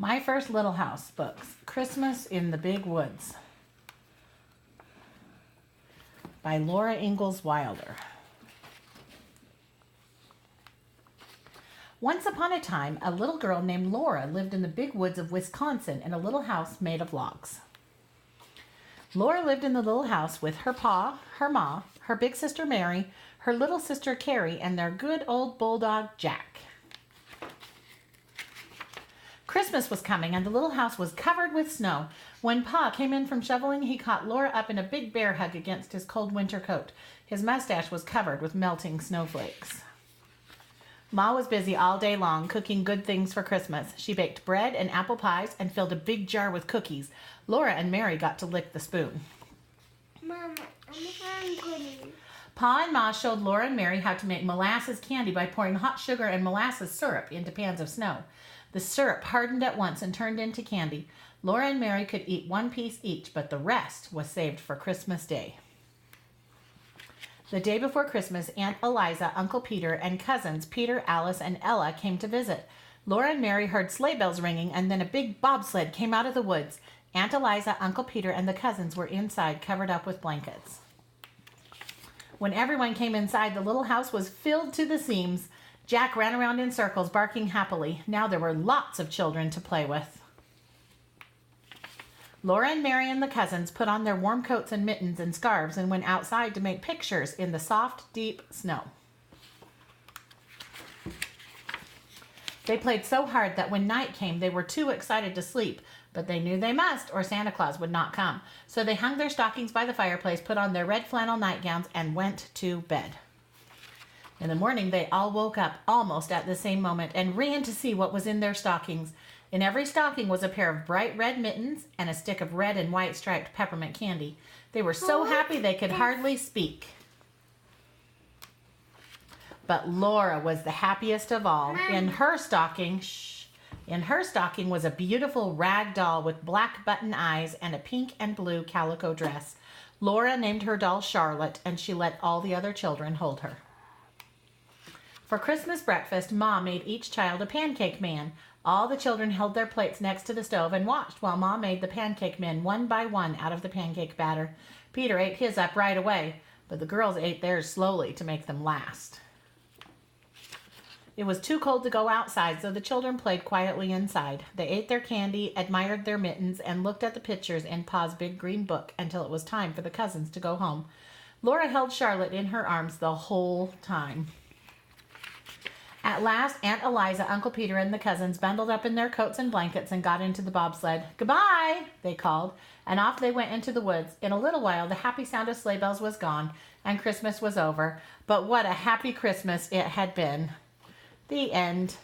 My First Little House books. Christmas in the Big Woods by Laura Ingalls Wilder. Once upon a time, a little girl named Laura lived in the big woods of Wisconsin in a little house made of logs. Laura lived in the little house with her pa, her ma, her big sister Mary, her little sister Carrie, and their good old bulldog Jack. Christmas was coming, and the little house was covered with snow. When Pa came in from shoveling, he caught Laura up in a big bear hug against his cold winter coat. His mustache was covered with melting snowflakes. Ma was busy all day long cooking good things for Christmas. She baked bread and apple pies and filled a big jar with cookies. Laura and Mary got to lick the spoon. Mama, I'm hungry. Pa and Ma showed Laura and Mary how to make molasses candy by pouring hot sugar and molasses syrup into pans of snow. The syrup hardened at once and turned into candy. Laura and Mary could eat one piece each, but the rest was saved for Christmas Day. The day before Christmas, Aunt Eliza, Uncle Peter, and cousins Peter, Alice, and Ella came to visit. Laura and Mary heard sleigh bells ringing, and then a big bobsled came out of the woods. Aunt Eliza, Uncle Peter, and the cousins were inside, covered up with blankets. When everyone came inside, the little house was filled to the seams. Jack ran around in circles, barking happily. Now there were lots of children to play with. Laura and Mary and the cousins put on their warm coats and mittens and scarves and went outside to make pictures in the soft, deep snow. They played so hard that when night came, they were too excited to sleep, but they knew they must, or Santa Claus would not come. So they hung their stockings by the fireplace, put on their red flannel nightgowns, and went to bed. In the morning, they all woke up almost at the same moment and ran to see what was in their stockings. In every stocking was a pair of bright red mittens and a stick of red and white striped peppermint candy. They were so happy they could hardly speak. But Laura was the happiest of all. In her stocking was a beautiful rag doll with black button eyes and a pink and blue calico dress. Laura named her doll Charlotte, and she let all the other children hold her. For Christmas breakfast, Ma made each child a pancake man. All the children held their plates next to the stove and watched while Ma made the pancake men one by one out of the pancake batter. Peter ate his up right away, but the girls ate theirs slowly to make them last. It was too cold to go outside, so the children played quietly inside. They ate their candy, admired their mittens, and looked at the pictures in Pa's big green book until it was time for the cousins to go home. Laura held Charlotte in her arms the whole time. At last, Aunt Eliza, Uncle Peter, and the cousins bundled up in their coats and blankets and got into the bobsled. "Goodbye," they called, and off they went into the woods. In a little while, the happy sound of sleigh bells was gone, and Christmas was over. But what a happy Christmas it had been. The end.